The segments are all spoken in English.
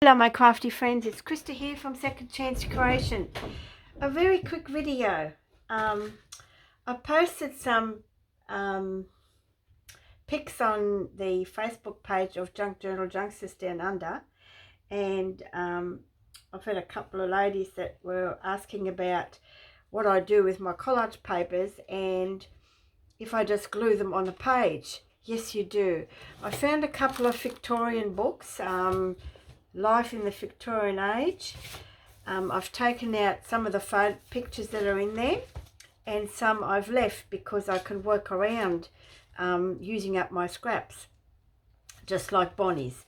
Hello my crafty friends, it's Krista here from Second Chance Creation. A very quick video. I posted some pics on the Facebook page of Junk Journal Junksters Down Under, and I've had a couple of ladies that were asking about what I do with my collage papers and if I just glue them on a page. Yes, you do. I found a couple of Victorian books, Life in the Victorian Age. I've taken out some of the pictures that are in there, and some I've left because I can work around using up my scraps, just like Bonnie's.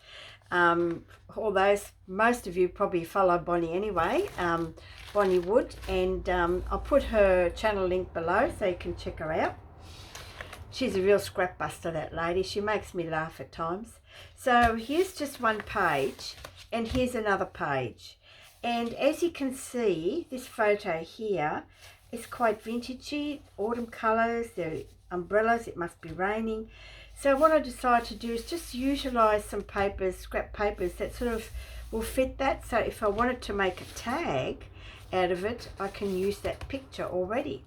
Although most of you probably follow Bonnie anyway, Bonnie Wood, and I'll put her channel link below so you can check her out. She's a real scrap buster, that lady. She makes me laugh at times. So here's just one page, and here's another page. And as you can see, this photo here is quite vintagey, autumn colours, the umbrellas, it must be raining. So what I decided to do is just utilise some papers, scrap papers, that sort of will fit that. So if I wanted to make a tag out of it, I can use that picture already.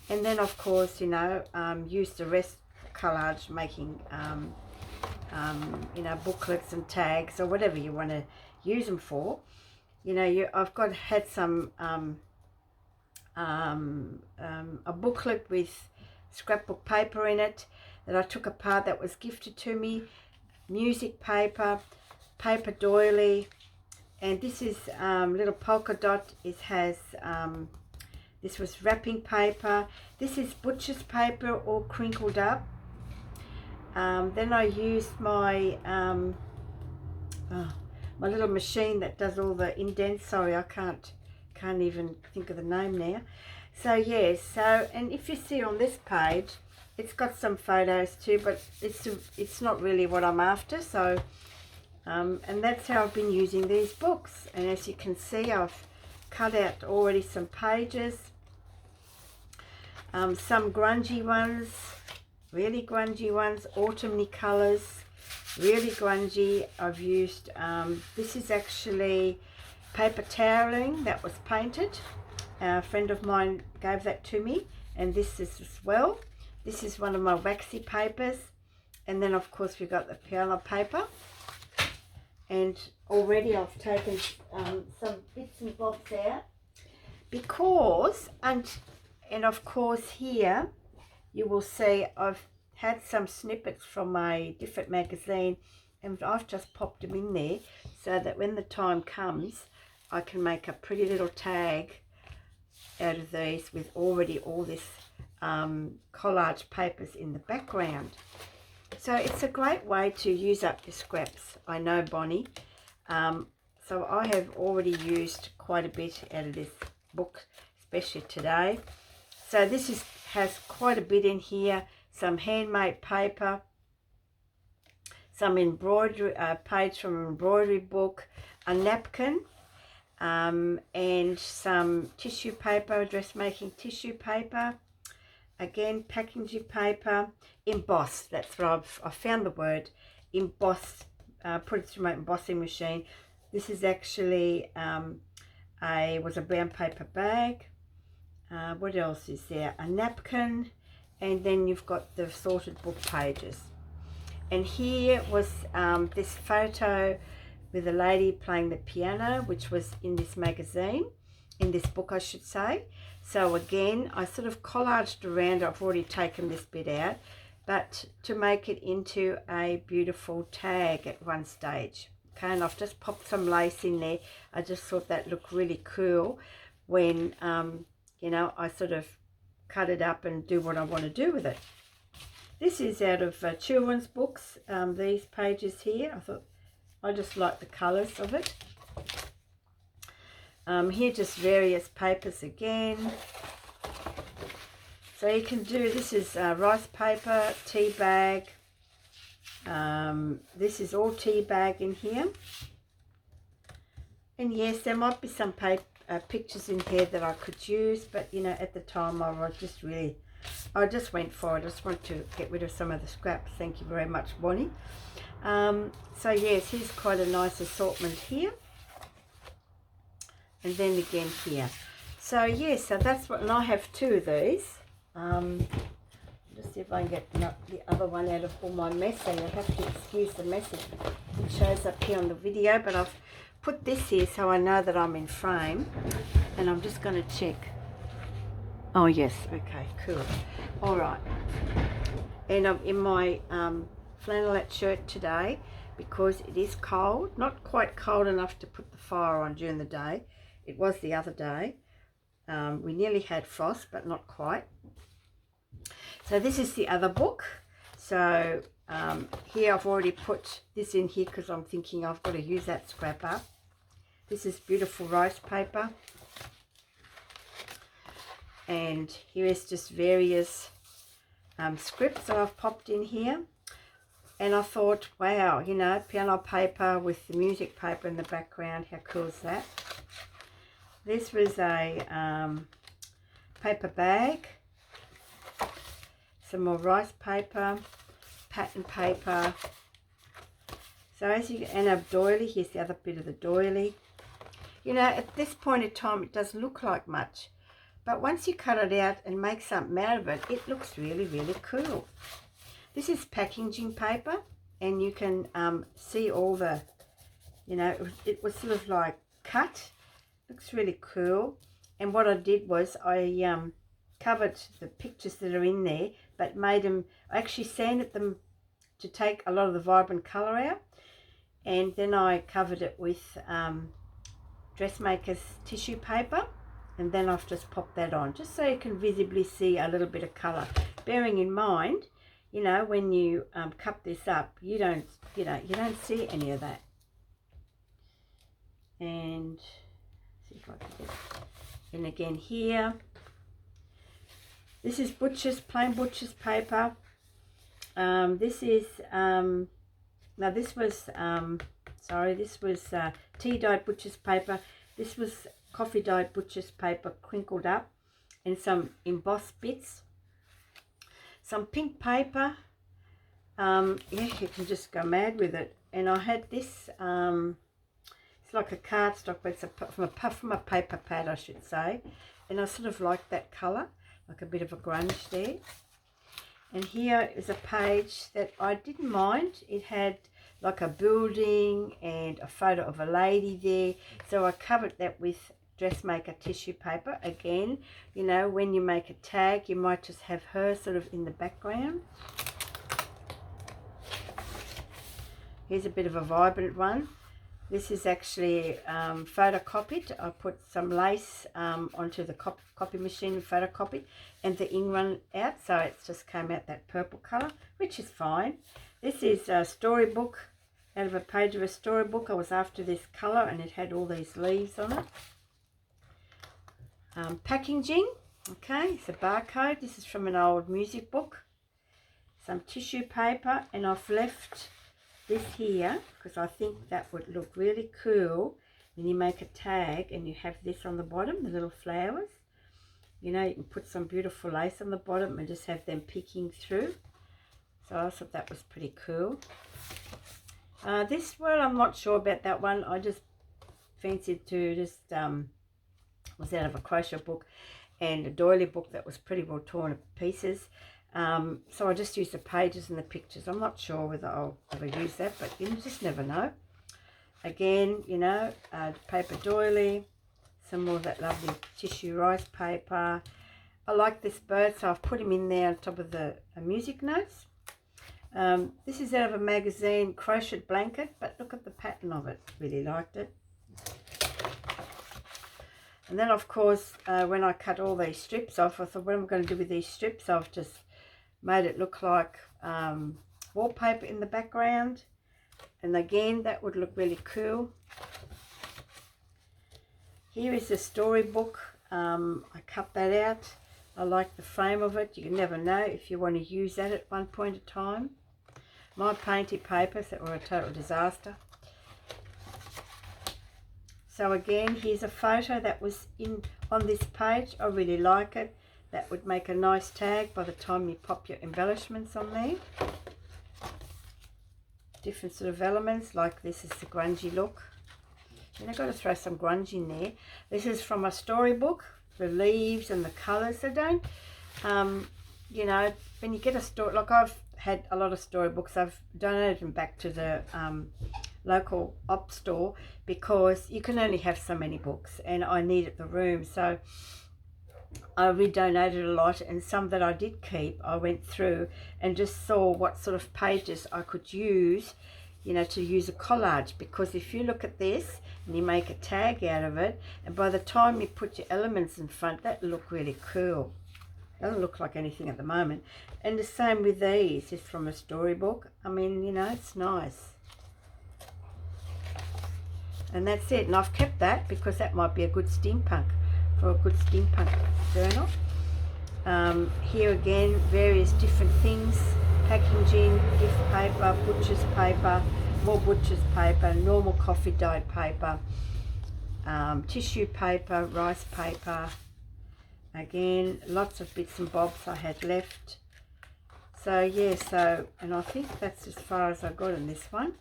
And then of course, you know, use the rest collage making, you know, booklets and tags or whatever you want to use them for. You know, I've had some a booklet with scrapbook paper in it that I took apart that was gifted to me, music paper, paper doily, and this is little polka dot. It has this was wrapping paper. This is butcher's paper, all crinkled up. Then I used my my little machine that does all the indents. Sorry, I can't even think of the name now. So yes, and if you see on this page, it's got some photos too, but it's not really what I'm after. So and that's how I've been using these books. And as you can see, I've cut out already some pages, some grungy ones, really grungy ones, autumny colours, really grungy. I've used this is actually paper toweling that was painted. A friend of mine gave that to me, and this is as well. This is one of my waxy papers, and then of course we've got the piano paper. And already I've taken some bits and bobs out because, and of course here you will see I've had some snippets from a different magazine, and I've just popped them in there so that when the time comes I can make a pretty little tag out of these with already all this collage papers in the background. So it's a great way to use up your scraps. I know, Bonnie. So I have already used quite a bit out of this book, especially today. So this has quite a bit in here. Some handmade paper, some embroidery, page from an embroidery book, a napkin, and some tissue paper, dressmaking tissue paper. Again, packaging paper, embossed. That's where I found the word, embossed. Put it through my embossing machine. This is actually was a brown paper bag. What else is there? A napkin, and then you've got the sorted book pages. And here was this photo with a lady playing the piano, which was in this magazine, in this book I should say. So again, I sort of collaged around. I've already taken this bit out, but to make it into a beautiful tag at one stage. Okay, and I've just popped some lace in there. I just thought that looked really cool when, you know, I sort of cut it up and do what I want to do with it. This is out of children's books, these pages here. I thought I just like the colours of it. Here just various papers again. So you can do, this is rice paper, tea bag. This is all tea bag in here. And yes, there might be some paper, pictures in here that I could use, but you know, at the time I just went for it. I just want to get rid of some of the scraps. Thank you very much, Bonnie. So yes, here's quite a nice assortment here. and then again here. So yeah, so that's what, and I have 2 of these. Just see if I can get the other one out of all my mess. So you'll have to excuse the mess. It shows up here on the video, but I've put this here so I know that I'm in frame, and I'm just going to check. Oh yes, okay, cool. All right, and I'm in my flannelette shirt today because it is cold. Not quite cold enough to put the fire on during the day. It was the other day. We nearly had frost, but not quite. So this is the other book. So here I've already put this in here because I'm thinking I've got to use that scrap up. This is beautiful rice paper. And here is just various scripts that I've popped in here. And I thought, wow, you know, piano paper with the music paper in the background. How cool is that? This was a paper bag. Some more rice paper, pattern paper. So as you end up doily, here's the other bit of the doily. You know, at this point in time, it doesn't look like much, but once you cut it out and make something out of it, it looks really, really cool. This is packaging paper, and you can see all the, you know, it was sort of like cut. Looks really cool. And what I did was I covered the pictures that are in there, but made them, I actually sanded them to take a lot of the vibrant colour out, and then I covered it with dressmaker's tissue paper, and then I've just popped that on just so you can visibly see a little bit of colour, bearing in mind, you know, when you cut this up, you don't see any of that. And see if I can get, and again here, this is plain butcher's paper. This is now this was this was tea dyed butcher's paper. This was coffee dyed butcher's paper, crinkled up, and some embossed bits. Some pink paper. Yeah, you can just go mad with it. And I had this. It's like a cardstock, but it's from a paper pad, I should say. And I sort of like that colour, like a bit of a grunge there. And here is a page that I didn't mind. It had like a building and a photo of a lady there. So I covered that with dressmaker tissue paper. Again, you know, when you make a tag, you might just have her sort of in the background. Here's a bit of a vibrant one. This is actually photocopied. I put some lace onto the copy machine, photocopy, and the ink run out, so it's just came out that purple colour, which is fine. This is a storybook, out of a page of a storybook. I was after this colour, and it had all these leaves on it. Packaging, okay, it's a barcode. This is from an old music book. Some tissue paper, and I've left this here because I think that would look really cool when you make a tag and you have this on the bottom, the little flowers. You know, you can put some beautiful lace on the bottom and just have them peeking through. So I thought that was pretty cool. This one, I'm not sure about that one. I just fancied to just was out of a crochet book and a doily book that was pretty well torn to pieces. So I just used the pages and the pictures. I'm not sure whether I'll ever use that, but you just never know. Again, you know, paper doily, some more of that lovely tissue rice paper. I like this bird, so I've put him in there on top of the music notes. This is out of a magazine, crochet blanket, but look at the pattern of it. Really liked it. And then, of course, when I cut all these strips off, I thought, what am I going to do with these strips? I've just made it look like wallpaper in the background, and again that would look really cool. Here is the storybook. I cut that out. I like the frame of it. You can never know if you want to use that at one point in time. My painted papers that were a total disaster. So again, here's a photo that was on this page. I really like it. That would make a nice tag by the time you pop your embellishments on there. Different sort of elements, like this is the grungy look. And I've got to throw some grunge in there. This is from a storybook, the leaves and the colours. So don't, you know, when you get a story, like I've had a lot of storybooks, I've donated them back to the local op store because you can only have so many books and I needed the room. So I redonated a lot, and some that I did keep, I went through and just saw what sort of pages I could use, you know, to use a collage. Because if you look at this and you make a tag out of it, and by the time you put your elements in front, that look really cool. Doesn't look like anything at the moment. And the same with these, it's from a storybook. I mean, you know, it's nice. And that's it. And I've kept that because that might be a good steampunk, for a good steampunk journal. Here again, various different things. Packaging, gift paper, butcher's paper, more butcher's paper, normal coffee dyed paper, tissue paper, rice paper. Again, lots of bits and bobs I had left. So yeah, and I think that's as far as I got in this one.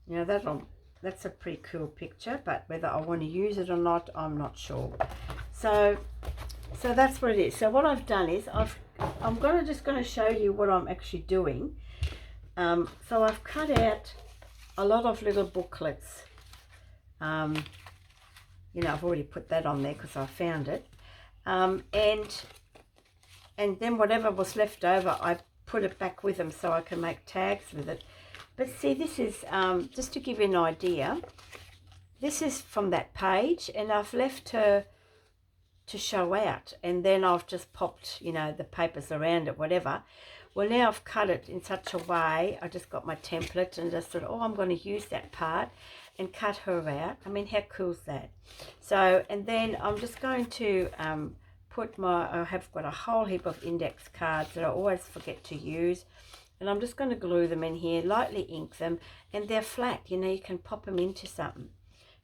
You know, that's a pretty cool picture, but whether I want to use it or not, I'm not sure. So that's what it is. So what I've done is I'm just going to show you what I'm actually doing. So I've cut out a lot of little booklets. You know, I've already put that on there because I found it. And then whatever was left over, I put it back with them so I can make tags with it. But see, this is, just to give you an idea, this is from that page, and I've left her to show out, and then I've just popped, you know, the papers around it, whatever. Well, now I've cut it in such a way, I just got my template and just thought, oh, I'm going to use that part and cut her out. I mean, how cool is that? So, and then I'm just going to I have got a whole heap of index cards that I always forget to use, and I'm just going to glue them in here, lightly ink them, and they're flat, you know, you can pop them into something.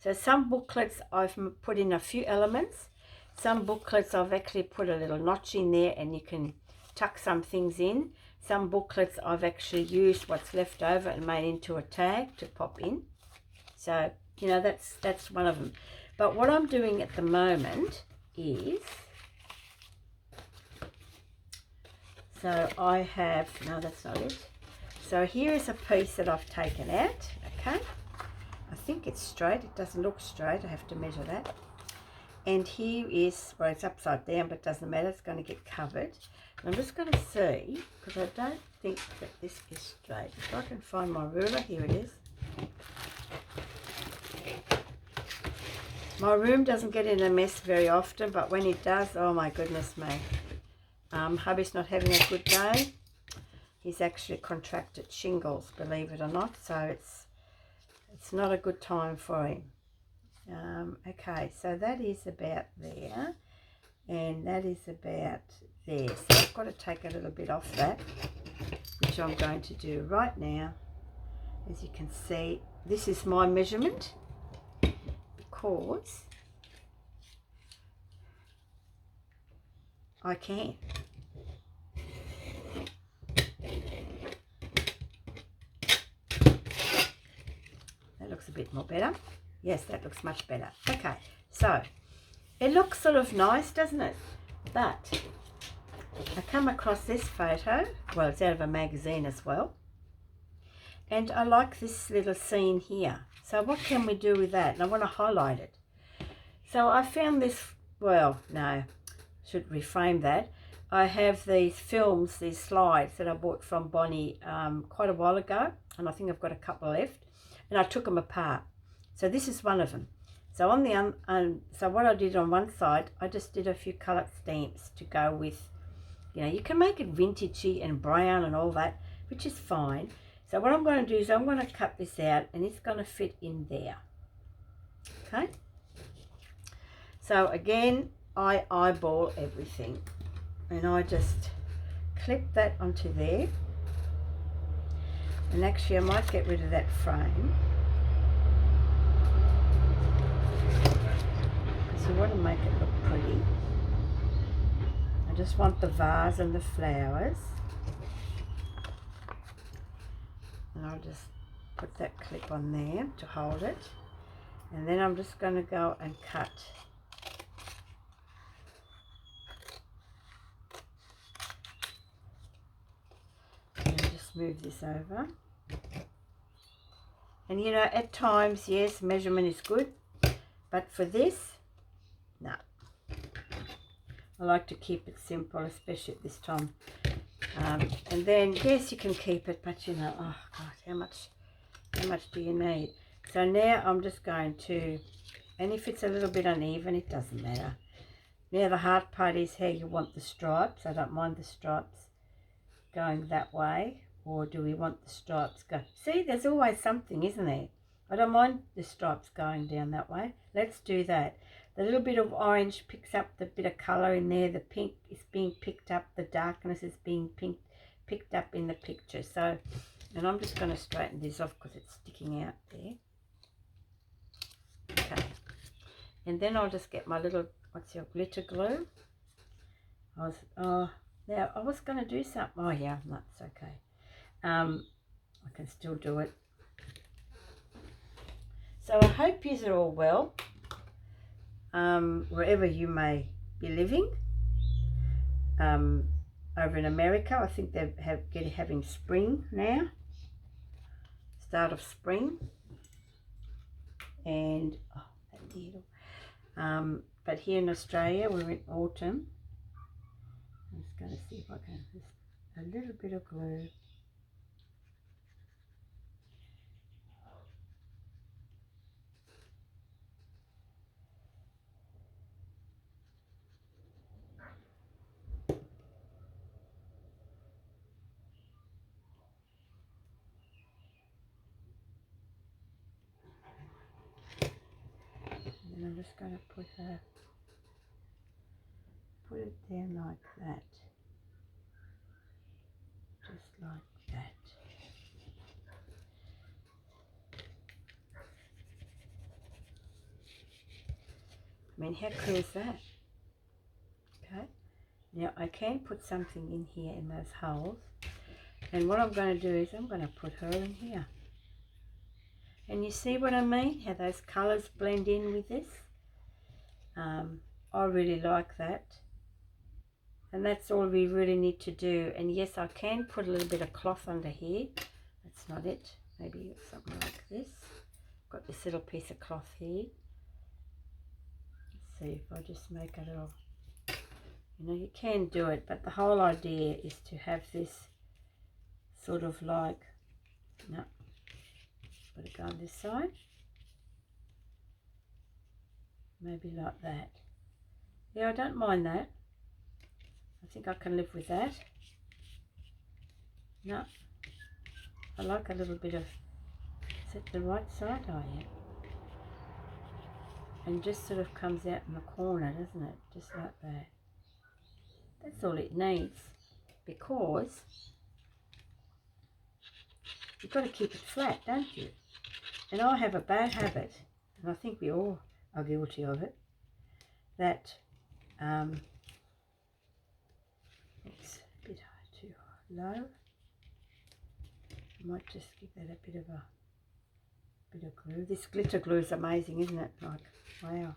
So some booklets I've put in a few elements. Some booklets I've actually put a little notch in there and you can tuck some things in. Some booklets I've actually used what's left over and made into a tag to pop in. So, you know, that's one of them. But what I'm doing at the moment is, so I have, no, that's not it. So here is a piece that I've taken out, okay? I think it's straight. It doesn't look straight. I have to measure that. And here is, well, it's upside down, but it doesn't matter. It's going to get covered. And I'm just going to see, because I don't think that this is straight. If I can find my ruler, here it is. My room doesn't get in a mess very often, but when it does, oh my goodness me. Hubby's not having a good day. He's actually contracted shingles, believe it or not. So it's not a good time for him. Okay, so that is about there, and that is about there. So I've got to take a little bit off that, which I'm going to do right now. As you can see, this is my measurement, because I can. That looks a bit more better. Yes, that looks much better. Okay, so it looks sort of nice, doesn't it? But I come across this photo. Well, it's out of a magazine as well. And I like this little scene here. So what can we do with that? And I want to highlight it. So I found this, well, no, should reframe that. I have these films, these slides that I bought from Bonny quite a while ago. And I think I've got a couple left. And I took them apart. So this is one of them. So on the so what I did on one side, I just did a few coloured stamps to go with, you know, you can make it vintagey and brown and all that, which is fine. So what I'm going to do is I'm going to cut this out, and it's going to fit in there. Okay. So again, I eyeball everything, and I just clip that onto there. And actually I might get rid of that frame. You want to make it look pretty. I just want the vase and the flowers, and I'll just put that clip on there to hold it. And then I'm just going to go and cut. And just move this over. And you know, at times, yes, measurement is good. But for this, no. I like to keep it simple, especially at this time. And then, yes, you can keep it, but you know, oh God, how much do you need? So now I'm just going to, and if it's a little bit uneven, it doesn't matter. Now the hard part is how you want the stripes. I don't mind the stripes going that way, or do we want the stripes go? See, there's always something, isn't there? I don't mind the stripes going down that way. Let's do that. The little bit of orange picks up the bit of colour in there. The pink is being picked up. The darkness is being picked up in the picture. So, and I'm just going to straighten this off because it's sticking out there. Okay. And then I'll just get my little, what's your glitter glue? Now I was going to do something. Oh yeah, that's okay. I can still do it. So I hope you're all well, wherever you may be living. Over in America, I think they're having spring now, start of spring, and oh, that needle. But here in Australia, we're in autumn. I'm just going to see if I can just a little bit of glue. And I'm just going to put it down like that, just like that. I mean, how cool is that? Okay, now I can put something in here in those holes, and what I'm going to do is I'm going to put her in here. And you see what I mean? How those colours blend in with this. I really like that. And that's all we really need to do. And yes, I can put a little bit of cloth under here. That's not it. Maybe something like this. Got this little piece of cloth here. Let's see if I just make a little, you know, you can do it, but the whole idea is to have this sort of like, no, put it go on this side. Maybe like that. Yeah, I don't mind that. I think I can live with that. No, I like a little bit of, is it the right side? Oh yeah. And just sort of comes out in the corner, doesn't it? Just like that. That's all it needs, because you've got to keep it flat, don't you? And I have a bad habit, and I think we all are guilty of it, that it's a bit too low. I might just give that a bit of glue. This glitter glue is amazing, isn't it? Like, wow.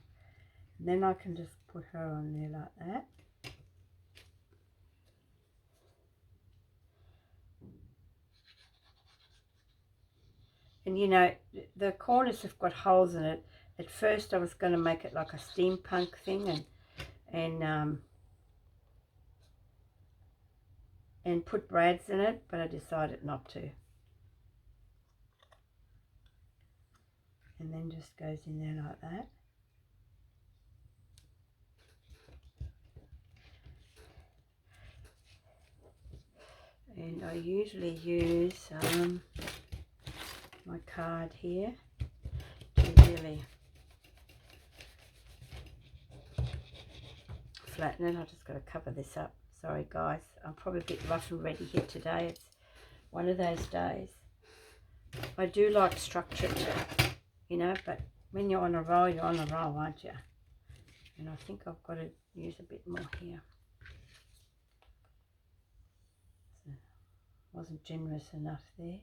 And then I can just put her on there like that. And you know, the corners have got holes in it. At first I was going to make it like a steampunk thing and put brads in it, but I decided not to. And then just goes in there like that. And I usually use my card here to really flatten it. I just got to cover this up. Sorry guys, I'm probably a bit rough and ready here today. It's one of those days. I do like structured, you know, but when you're on a roll, you're on a roll, aren't you? And I think I've got to use a bit more here. So wasn't generous enough there.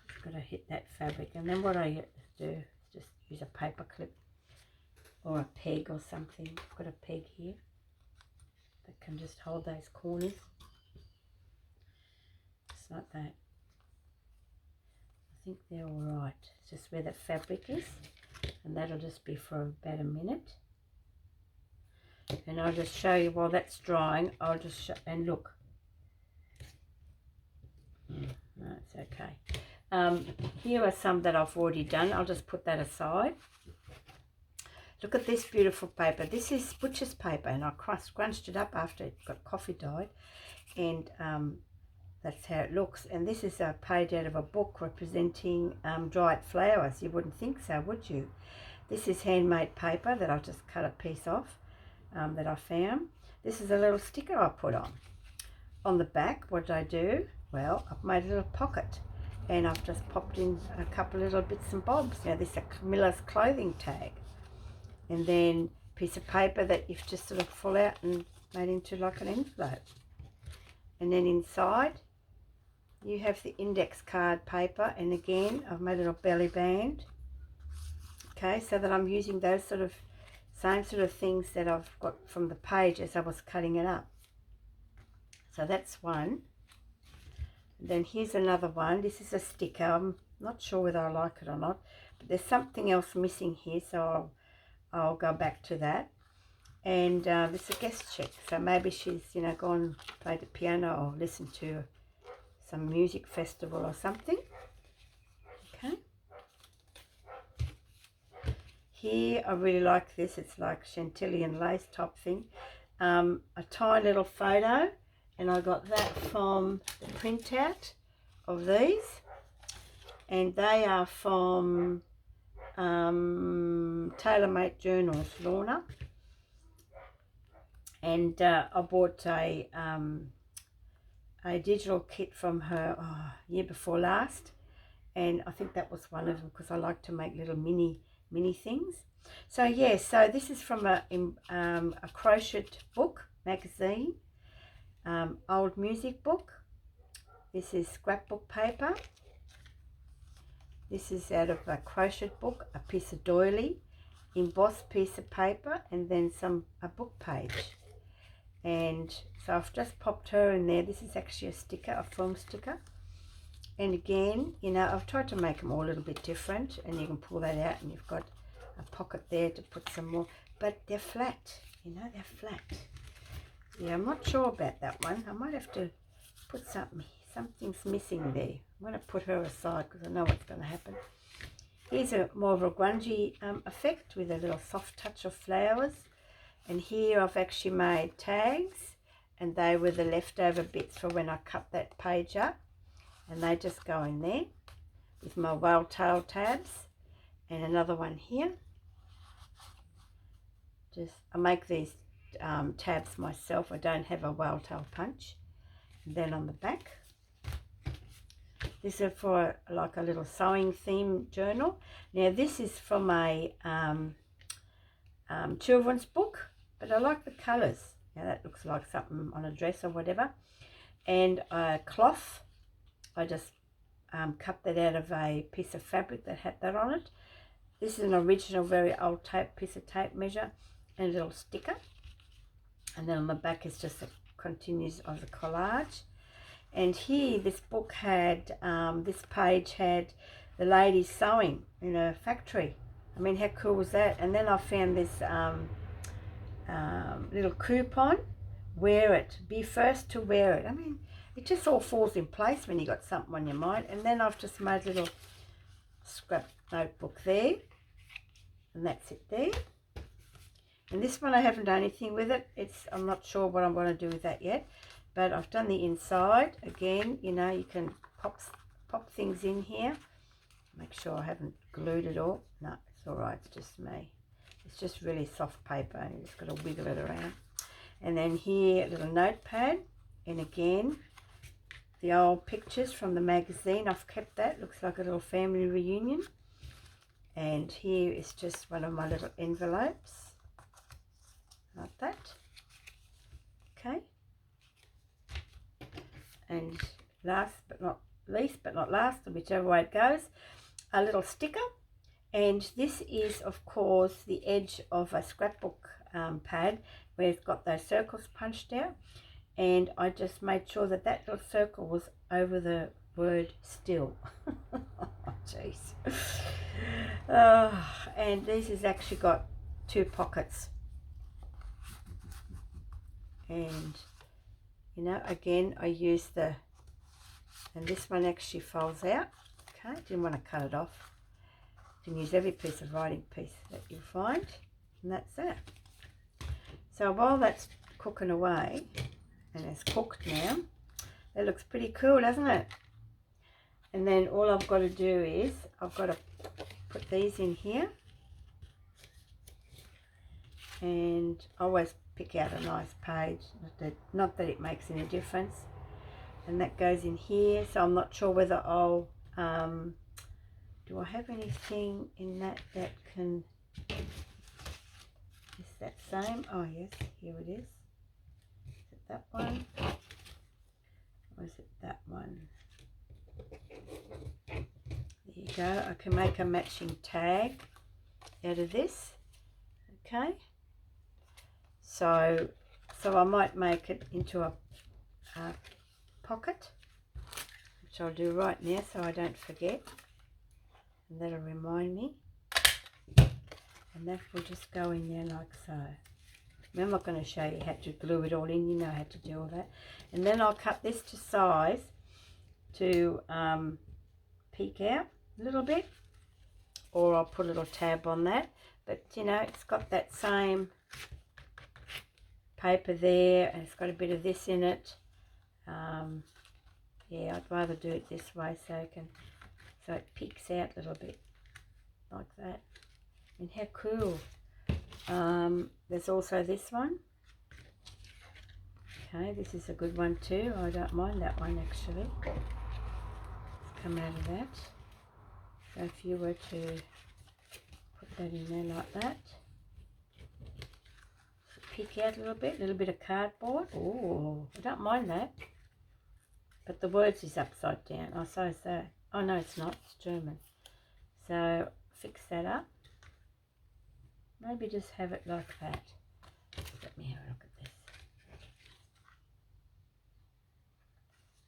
Just got to hit that fabric. And then what I do is just use a paper clip or a peg or something. I've got a peg here that can just hold those corners, just like that. I think they're all right. It's just where the fabric is, and that'll just be for about a minute. And I'll just show you while that's drying. I'll just show, and look. No, it's okay. Here are some that I've already done. I'll just put that aside. Look at this beautiful paper. This is butcher's paper, and I scrunched it up after it got coffee dyed, and that's how it looks. And this is a page out of a book representing dried flowers. You wouldn't think so, would you? This is handmade paper that I just cut a piece off that I found. This is a little sticker I put on. On the back, what did I do? Well, I've made a little pocket, and I've just popped in a couple of little bits and bobs. Now this is a Miller's clothing tag, and then a piece of paper that you've just sort of pull out and made into like an envelope. And then inside you have the index card paper, and again I've made a little belly band. Okay, so that I'm using those sort of same sort of things that I've got from the page as I was cutting it up. So that's one. And then here's another one. This is a sticker. I'm not sure whether I like it or not, but there's something else missing here, so I'll go back to that. And it's a guest check, so maybe she's, you know, gone play the piano or listen to some music festival or something. Okay. Here I really like this. It's like chantilly and lace type thing. A tiny little photo, and I got that from the printout of these, and they are from TaylorMade Journals, Lorna. And I bought a digital kit from her year before last, and I think that was one of them because I like to make little mini things. So yeah, so this is from a crocheted book magazine, old music book. This is scrapbook paper. This is out of a crocheted book, a piece of doily, embossed piece of paper, and then a book page. And so I've just popped her in there. This is actually a sticker, a foam sticker. And again, you know, I've tried to make them all a little bit different, and you can pull that out and you've got a pocket there to put some more, but they're flat, you know, they're flat. Yeah, I'm not sure about that one. I might have to put something's missing there. I'm going to put her aside because I know what's going to happen. Here's a more of a grungy effect with a little soft touch of flowers. And here I've actually made tags, and they were the leftover bits for when I cut that page up, and they just go in there with my whale tail tabs. And another one here. I make these tabs myself. I don't have a whale tail punch. And then on the back, this is for like a little sewing theme journal. Now this is from a children's book, but I like the colours. Now that looks like something on a dress or whatever. And a cloth, I just cut that out of a piece of fabric that had that on it. This is an original, very old piece of tape measure, and a little sticker. And then on the back is just a continues of the collage. And here, this book had, this page had the ladies sewing in a factory. I mean, how cool was that? And then I found this little coupon, wear it, be first to wear it. I mean, it just all falls in place when you got something on your mind. And then I've just made a little scrap notebook there, and that's it there. And this one I haven't done anything with it. I'm not sure what I'm going to do with that yet, but I've done the inside. Again, you know, you can pop things in here. Make sure I haven't glued it all. No, it's all right. It's just me. It's just really soft paper, and you just got to wiggle it around. And then here, a little notepad, and again, the old pictures from the magazine. I've kept that. Looks like a little family reunion. And here is just one of my little envelopes, like that. Okay. And last but not least, but not last, whichever way it goes, a little sticker. And this is, of course, the edge of a scrapbook pad where it's got those circles punched out. And I just made sure that that little circle was over the word still. Oh, jeez. And this has actually got 2 pockets. And, you know, again, I use the, and this one actually folds out. Okay, didn't want to cut it off. You can use every piece of writing piece that you find, and that's it. So while that's cooking away, and it's cooked now, that looks pretty cool, doesn't it? And then all I've got to do is I've got to put these in here, and I always pick out a nice page, not that it makes any difference. And that goes in here, so I'm not sure whether I'll do I have anything in that can, is that same? Oh yes, here it is. Is it that one? Or is it that one? There you go. I can make a matching tag out of this. Okay. So I might make it into a pocket, which I'll do right now so I don't forget. And that'll remind me. And that will just go in there like so. I'm not going to show you how to glue it all in, you know how to do all that. And then I'll cut this to size to peek out a little bit, or I'll put a little tab on that. But you know, it's got that same paper there, and it's got a bit of this in it. Yeah, I'd rather do it this way so it peeks out a little bit like that. And how cool. There's also this one. Okay, this is a good one too. I don't mind that one actually. Let's come out of that. So if you were to put that in there like that, peek out a little bit of cardboard. Oh, I don't mind that. But the words is upside down. Oh, so. Oh no, it's not. It's German. So fix that up. Maybe just have it like that. Let me have a look at this.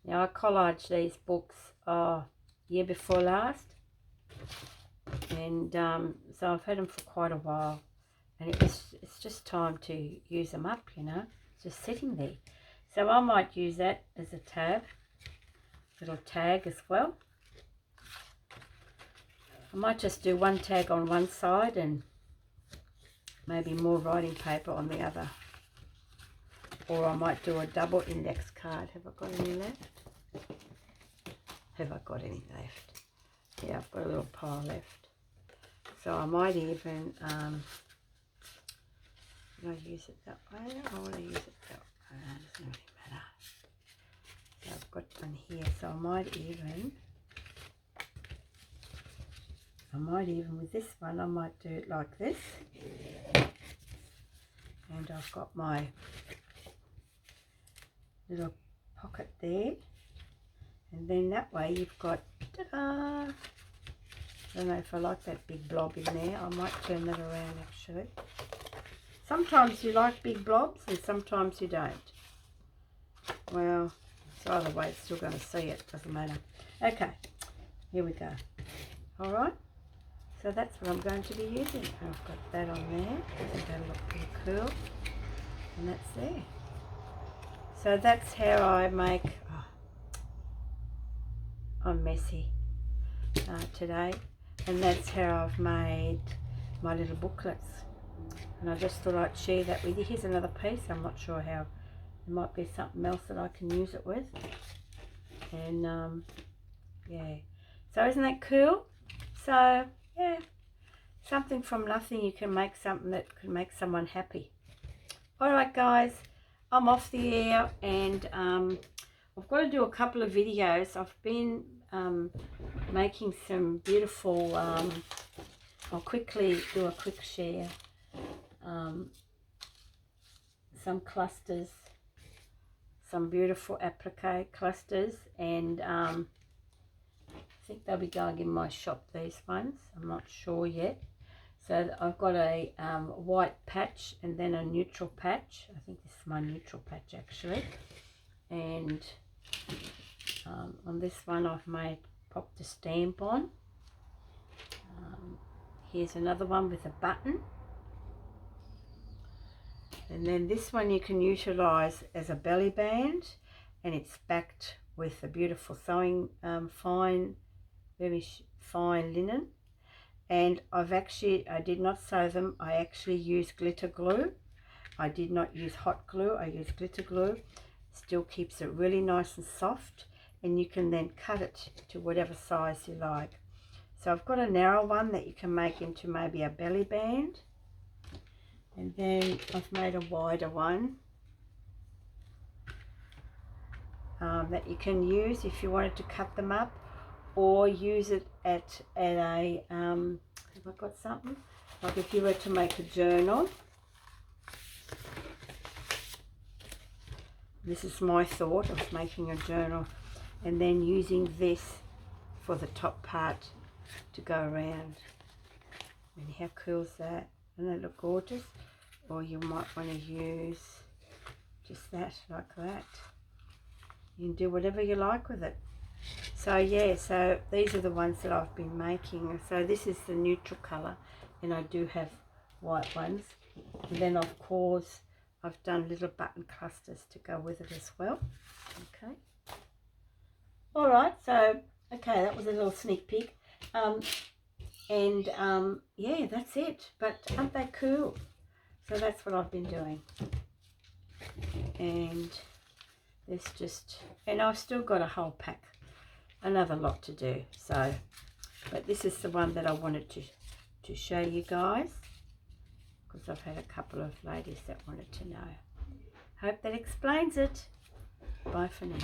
Now I collaged these books year before last, and so I've had them for quite a while, and it's just time to use them up, you know, just sitting there. So I might use that as a little tag as well. I might just do one tag on one side and maybe more writing paper on the other. Or I might do a double index card. Have I got any left? Have I got any left? Yeah, I've got a little pile left. So I might even, will I use it that way or will I use it that way? It doesn't really matter. So I've got one here, so I might even with this one, I might do it like this. And I've got my little pocket there. And then that way you've got, ta-da! I don't know if I like that big blob in there. I might turn that around actually. Sometimes you like big blobs and sometimes you don't. Well, so either way it's still going to see it, doesn't matter. Okay, here we go. Alright, so that's what I'm going to be using. I've got that on there. I think that'll look pretty cool. And that's there. So that's how I make, I'm messy today. And that's how I've made my little booklets. And I just thought I'd share that with you. Here's another piece. I'm not sure how, there might be something else that I can use it with. And yeah, so isn't that cool? So yeah, something from nothing, you can make something that can make someone happy. Alright guys, I'm off the air, and I've got to do a couple of videos. I've been making some beautiful, I'll quickly do a quick share, some clusters, some beautiful applique clusters, and think they'll be going in my shop, these ones. I'm not sure yet. So I've got a white patch and then a neutral patch. I think this is my neutral patch actually. And on this one I've popped a stamp on. Here's another one with a button. And then this one you can utilise as a belly band, and it's backed with a beautiful sewing fine, very fine linen. And I did not sew them, I actually used glitter glue. I did not use hot glue, I used glitter glue. Still keeps it really nice and soft, and you can then cut it to whatever size you like. So I've got a narrow one that you can make into maybe a belly band, and then I've made a wider one that you can use if you wanted to cut them up, or use it at a have I got something like if you were to make a journal. This is my thought of making a journal, and then using this for the top part to go around. And how cool is that? Doesn't that look gorgeous? Or you might want to use just that, like that. You can do whatever you like with it. So yeah, so these are the ones that I've been making. So this is the neutral colour, and I do have white ones. And then of course I've done little button clusters to go with it as well. Okay. Alright, so okay, that was a little sneak peek. Yeah, that's it. But aren't they cool? So that's what I've been doing. And there's just, and I've still got a whole pack, another lot to do. So, but this is the one that I wanted to show you guys, because I've had a couple of ladies that wanted to know. Hope that explains it. Bye for now.